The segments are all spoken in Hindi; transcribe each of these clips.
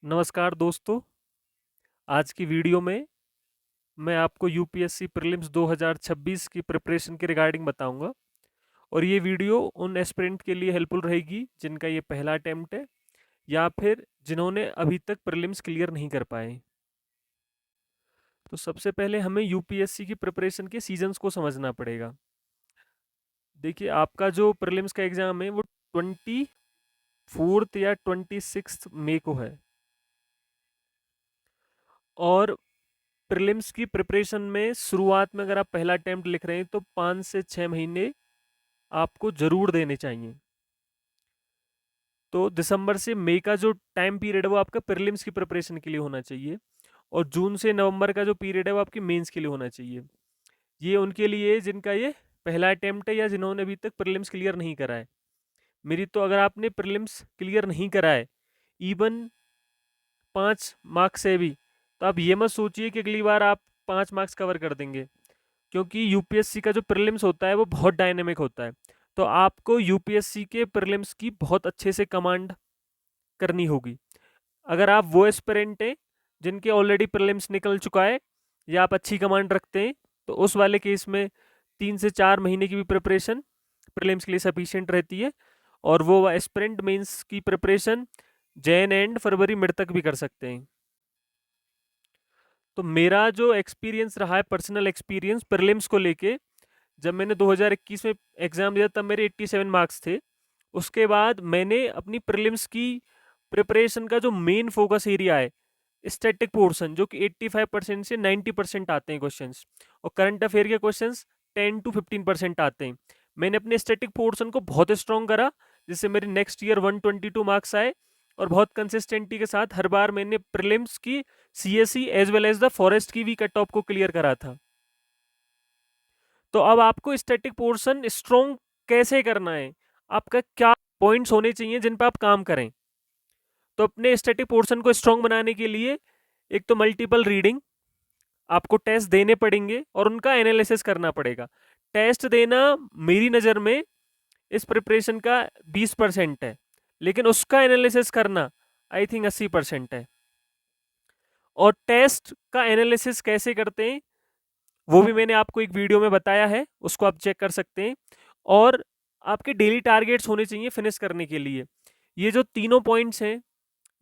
नमस्कार दोस्तों। आज की वीडियो में मैं आपको यूपीएससी प्रीलिम्स 2026 की प्रिपरेशन के रिगार्डिंग बताऊंगा और ये वीडियो उन एस्पिरेंट के लिए हेल्पफुल रहेगी जिनका ये पहला अटेम्प्ट है या फिर जिन्होंने अभी तक प्रीलिम्स क्लियर नहीं कर पाए। तो सबसे पहले हमें यूपीएससी की प्रिपरेशन के सीजन्स को समझना पड़ेगा। देखिए, आपका जो प्रीलिम्स का एग्ज़ाम है वो 24 या 26 मई को है और प्रीलिम्स की प्रिपरेशन में शुरुआत में अगर आप पहला अटेम्प्ट लिख रहे हैं तो 5 से 6 महीने आपको ज़रूर देने चाहिए। तो दिसंबर से मई का जो टाइम पीरियड है वो आपका प्रीलिम्स की प्रिपरेशन के लिए होना चाहिए और जून से नवंबर का जो पीरियड है वो आपकी मेंस के लिए होना चाहिए। ये उनके लिए जिनका ये पहला अटेम्प्ट है या जिन्होंने अभी तक प्रीलिम्स क्लियर नहीं करा है। मेरी तो अगर आपने प्रीलिम्स क्लियर नहीं करा है इवन 5 मार्क्स से भी, तो आप ये मत सोचिए कि अगली बार आप 5 मार्क्स कवर कर देंगे, क्योंकि यूपीएससी का जो प्रीलिम्स होता है वो बहुत डायनेमिक होता है। तो आपको यूपीएससी के प्रीलिम्स की बहुत अच्छे से कमांड करनी होगी। अगर आप वो एस्पिरेंट हैं जिनके ऑलरेडी प्रीलिम्स निकल चुका है या आप अच्छी कमांड रखते हैं, तो उस वाले केस में 3 से 4 महीने की भी प्रिपरेशन प्रीलिम्स के लिए सफिशिएंट रहती है और वो एस्पिरेंट मेंस की preparation Jain and February mid तक भी कर सकते हैं। तो मेरा जो एक्सपीरियंस रहा है, पर्सनल एक्सपीरियंस प्रीलिम्स को लेके, जब मैंने 2021 में एग्ज़ाम दिया तब मेरे 87 मार्क्स थे। उसके बाद मैंने अपनी प्रीलिम्स की प्रिपरेशन का जो मेन फोकस एरिया है, स्टैटिक पोर्शन, जो कि 85% से 90% आते हैं क्वेश्चंस, और करंट अफेयर के क्वेश्चंस 10 to 15% आते हैं। मैंने अपने स्टैटिक पोर्शन को बहुत स्ट्रॉन्ग करा, जिससे मेरे नेक्स्ट ईयर 122 मार्क्स आए और बहुत कंसिस्टेंटी के साथ हर बार मैंने प्रीलिम्स की CSE as well as the forest की भी कट ऑफ को क्लियर करा था। तो अब आपको स्टैटिक पोर्शन स्ट्रॉन्ग कैसे करना है, आपका क्या पॉइंट्स होने चाहिए जिन पर आप काम करें। तो अपने स्टैटिक पोर्शन को स्ट्रॉन्ग बनाने के लिए एक तो मल्टीपल रीडिंग, आपको टेस्ट देने पड़ेंगे और उनका एनालिसिस करना पड़ेगा। टेस्ट देना मेरी नज़र में इस प्रिपरेशन का 20% है, लेकिन उसका एनालिसिस करना आई थिंक 80% है। और टेस्ट का एनालिसिस कैसे करते हैं वो भी मैंने आपको एक वीडियो में बताया है, उसको आप चेक कर सकते हैं। और आपके डेली टारगेट्स होने चाहिए फिनिश करने के लिए। ये जो तीनों पॉइंट्स हैं,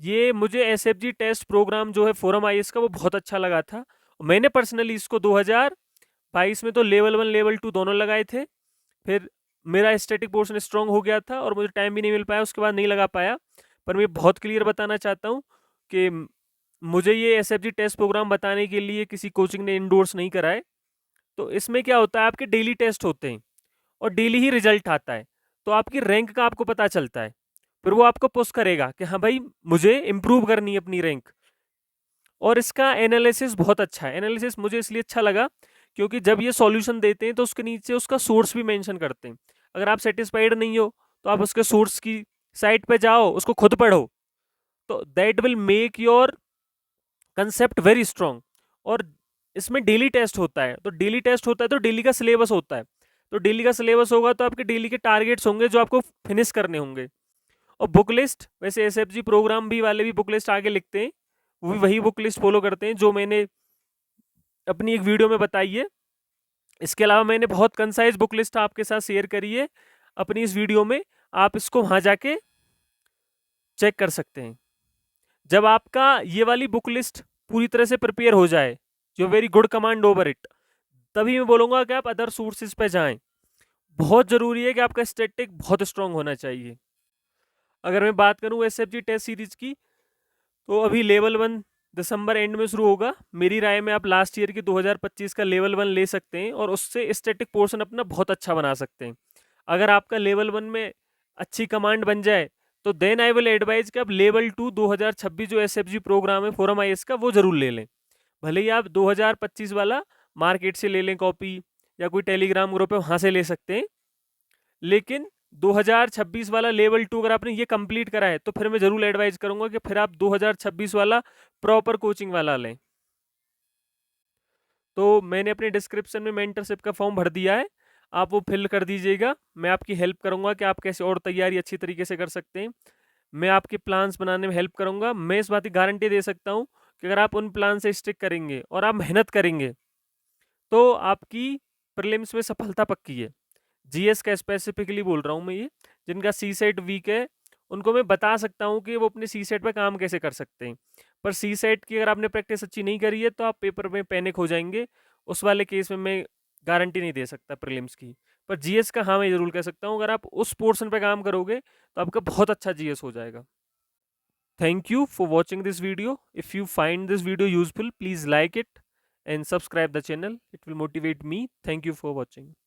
ये मुझे एसएफजी टेस्ट प्रोग्राम जो है फोरम आईएएस का, वो बहुत अच्छा लगा था। मैंने पर्सनली इसको 2022 में तो लेवल 1 लेवल 2 दोनों लगाए थे। फिर मेरा स्टैटिक पोर्शन स्ट्रांग हो गया था और मुझे टाइम भी नहीं मिल पाया, उसके बाद नहीं लगा पाया। पर मैं बहुत क्लियर बताना चाहता हूँ कि मुझे ये एसएफजी टेस्ट प्रोग्राम बताने के लिए किसी कोचिंग ने इंडोर्स नहीं कराए। तो इसमें क्या होता है, आपके डेली टेस्ट होते हैं और डेली ही रिजल्ट आता है, तो आपकी रैंक का आपको पता चलता है। फिर वो आपको पुश करेगा कि हाँ भाई, मुझे इम्प्रूव करनी है अपनी रैंक। और इसका एनालिसिस बहुत अच्छा है। एनालिसिस मुझे इसलिए अच्छा लगा क्योंकि जब ये सॉल्यूशन देते हैं तो उसके नीचे उसका सोर्स भी मेंशन करते हैं। अगर आप सेटिस्फाइड नहीं हो तो आप उसके सोर्स की साइट पे जाओ, उसको खुद पढ़ो, तो that will make your concept very strong. और इसमें डेली टेस्ट होता है, तो डेली टेस्ट होता है तो डेली का सिलेबस होता है। तो डेली का सिलेबस होगा तो आपके डेली के टारगेट्स होंगे जो आपको फिनिश करने होंगे। और बुक लिस्ट, वैसे एसएफजी प्रोग्राम भी वाले भी बुक लिस्ट आगे लिखते हैं, वो भी वही बुक लिस्ट फॉलो करते हैं जो मैंने अपनी एक वीडियो में बताई है। इसके अलावा मैंने बहुत कंसाइज बुक लिस्ट आपके साथ शेयर करी है अपनी इस वीडियो में, आप इसको वहां जाके चेक कर सकते हैं। जब आपका ये वाली बुक लिस्ट पूरी तरह से प्रिपेयर हो जाए, जो very good command over it, तभी मैं बोलूँगा कि आप अदर सोर्सेज पे जाएं। बहुत ज़रूरी है कि आपका स्टैटिक बहुत स्ट्रांग होना चाहिए। अगर मैं बात करूँ एसएफजी टेस्ट सीरीज की, तो अभी लेवल 1 दिसंबर एंड में शुरू होगा। मेरी राय में आप लास्ट ईयर की 2025 का लेवल 1 ले सकते हैं और उससे स्टैटिक पोर्शन अपना बहुत अच्छा बना सकते हैं। अगर आपका लेवल 1 में अच्छी कमांड बन जाए तो देन आई विल एडवाइज कि आप लेवल 2 2026 जो एसएफजी प्रोग्राम है फोरम आईएएस का, वो जरूर ले लें। भले ही आप 2025 वाला मार्केट से ले लें कॉपी, या कोई टेलीग्राम ग्रुप है वहाँ से ले सकते हैं, लेकिन 2026 वाला लेवल 2 अगर आपने ये कंप्लीट करा है तो फिर मैं ज़रूर एडवाइज करूँगा कि फिर आप 2026 वाला प्रॉपर कोचिंग वाला लें। तो मैंने अपने डिस्क्रिप्शन में मेंटरशिप का फॉर्म भर दिया है, आप वो फिल कर दीजिएगा। मैं आपकी हेल्प करूँगा कि आप कैसे और तैयारी अच्छी तरीके से कर सकते हैं। मैं आपके प्लान्स बनाने में हेल्प करूँगा। मैं इस बात की गारंटी दे सकता हूँ कि अगर आप उन प्लान से स्टिक करेंगे और आप मेहनत करेंगे, तो आपकी प्रीलिम्स में सफलता पक्की है। जीएस का स्पेसिफिकली बोल रहा हूँ मैं ये, जिनका सीसेट वीक है, उनको मैं बता सकता हूँ कि वो अपने सीसेट पे काम कैसे कर सकते हैं। पर सीसेट की अगर आपने प्रैक्टिस अच्छी नहीं करी है, तो आप पेपर में पैनिक हो जाएँगे। उस वाले केस में मैं गारंटी नहीं दे सकता प्रीलिम्स की। पर जीएस का हाँ, मैं ज़रूर कह सकता हूँ, अगर आप उस पोर्शन पे काम करोगे, तो आपका बहुत अच्छा जीएस हो जाएगा। Thank you for watching this video. If you find this video useful, please like it and subscribe the channel. It will motivate me. Thank you for watching.